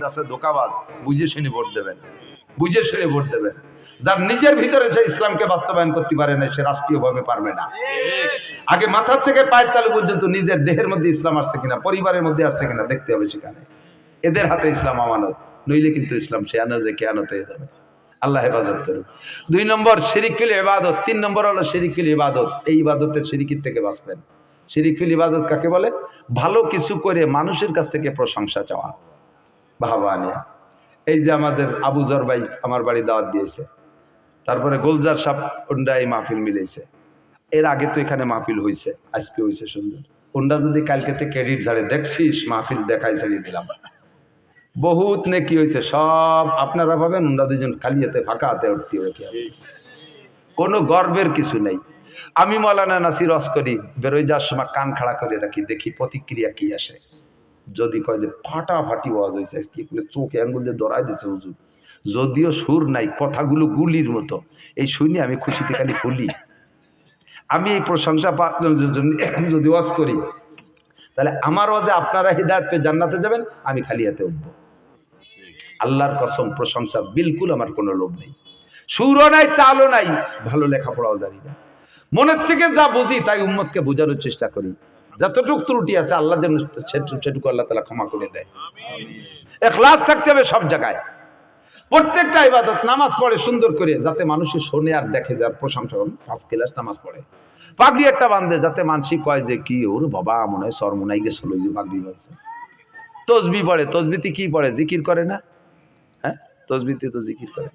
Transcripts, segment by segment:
আছে ধোঁকাবাজ, বুঝে শুনে ভোট দেবেন, বুঝে শুনে ভোট দেবেন। যার নিজের ভিতরে যে ইসলামকে বাস্তবায়ন করতে পারে না, সে রাষ্ট্রীয়ভাবে পারবে না। আগে মাথার থেকে পায়ের তালু পর্যন্ত নিজের দেহের মধ্যে ইসলাম আসছে কিনা, পরিবারের মধ্যে আসছে কিনা দেখতে হবে। সেখানে এদের হাতে ইসলাম আমানত, নইলে কিন্তু ইসলাম সে আনো যে কেয়ানত হয়ে যাবে। আল্লাহ হেফাজত করুন। 2 নম্বর শিরিক ফিল ইবাদত। 3 নম্বর হলো শিরিক ফিল ইবাদত। এই ইবাদতের শিরিকের থেকে বাঁচবেন। শিরিক ফিল ইবাদত কাকে বলে? ভালো কিছু করে মানুষের কাছ থেকে প্রশংসা চাওয়া, বাহবা নেয়া। এই যে আমাদের আবু জর ভাই আমার বাড়ি দাওয়াত দিয়েছে, তারপরে গোলজার সাহেব ওন্ডা এই মাহফিল মিলেছে। এর আগে তো এখানে মাহফিল হয়েছে, আজকে হয়েছে সুন্দর। ওন্ডা যদি কালকেতে ক্রেডিট ঝাড়ে, দেখছিস মাহফিল দেখাই ছাড়িয়ে দিলাম, বহুত নেকি হয়েছে। সব আপনারা ভাবেন ওন্ডা দুজন খালি হাতে ফাঁকা হাতে উঠতে হবে, কোনো গর্বের কিছু নেই। আমি মৌলানা নাসির অস্করি বেরোয় যাওয়ার সময় কান খাড়া করে রাখি, দেখি প্রতিক্রিয়া কি আসে। যদি কয় যে ফাটাফাটি ওয়াজ হয়েছে, কি করে চোখে আঙ্গুল দিয়ে দৌড়াই দিচ্ছে হুজুর, যদিও সুর নাই, কথাগুলো গুলির মতো, এই শুনি আমি খুশিতে খালি ফুলি। আমি এই প্রশংসা যদি ওয়াজ করি, তাহলে আমার ওয়াজে আপনারা হিদায়াত পেয়ে জান্নাতে যাবেন, আমি খালি হাতে উঠবো। আল্লাহর কসম, প্রশংসা বিলকুল আমার কোনো লোভ নেই, সুরও নাই, তালও নাই, ভালো লেখাপড়াও জানি না। মনের থেকে যা বুঝি তাই উম্মতকে বোঝানোর চেষ্টা করি। যতটুকু ত্রুটি আছে আল্লাহ যেন সেটুকু আল্লাহ তাআলা ক্ষমা করে দেয়। ইখলাস থাকতে হবে সব জায়গায়। প্রত্যেকটা ইবাদত, নামাজ পড়ে সুন্দর করে, যাতে মানুষের শোনে আর দেখে, যার প্রশংসা করে। 5 ক্লাস নামাজ পড়ে, পাগড়ি একটা বাঁধে, যাতে মানসি কয় যে কি ওর বাবা মনে হয় সরমনাই গেছিল, যে পাগড়ি বাঁধছে। তসবি পড়ে, তসবিতে কি পড়ে? জিকির করে না? হ্যাঁ, তসবিতে তো জিকির করে,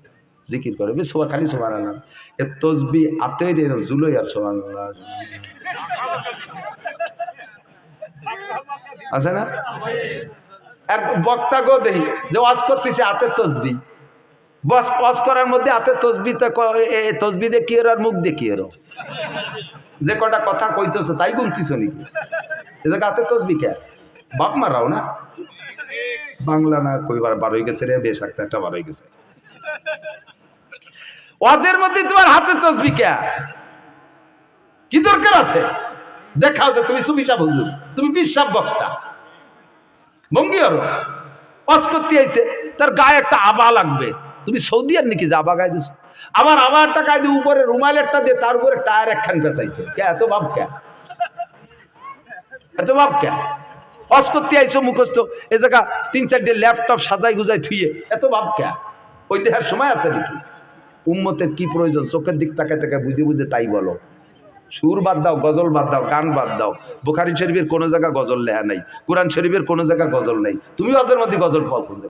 জিকির করে সোয়া খালি সুবহানাল্লাহ। এ তসবি আতের জুলোই আর সুবহানাল্লাহ আছে না? এক বক্তা গো দেখি যে ওয়াজ করতেছে হাতের তসবি, বস ওয়াজ করার মধ্যে হাতের তসবি, তসবি দিয়ে কি আর মুখ দিয়ে কি আর, যে কটা কথা কইতেছ তাই গুনতিছ নাকি? এ জায়গা হাতের তসবি কে? বাপ মারাও না, বাংলা না কইবার বার হয়ে গেছে রে, বেশ একটা বার হয়ে গেছে। ওয়াজের মধ্যে তোমার হাতের তসবি কে? কি দরকার আছে? দেখাও যে তুমি সুবিশা হুজুর, তুমি বিশ্বাস বক্তা। ভঙ্গি আরো ওয়াজ করতে আইছে, তার গায়ে একটা আবা লাগবে। তুমি সৌদি আর নাকি যে আবা গায়ে দিছো? আবার আবারটা গায়ে দিয়ে উপরে রুমাল একটা দিয়ে তার উপরে টায়ার একখান পেঁচাইছে। কে এত ভাব? কে এত ভাব? কে ওয়াজ করতে আইছো মুখস্থ, এ জায়গা 3-4টে ল্যাপটপ সাজাই গুজাই থুইয়ে, এত ভাব কে? ওই দেখার সময় আছে নাকি? উম্মতের কি প্রয়োজন? চোখের দিক তাকায় তাকায় বুঝে বুঝে তাই বলো। সুর বাদ দাও, গজল বাদ দাও, গান বাদ দাও। বুখারী শরীফের কোনো জায়গা গজল লেখা নাই, কোরআন শরীফের কোনো জায়গা গজল নাই। তুমি ওয়াজের মধ্যে গজল পাও?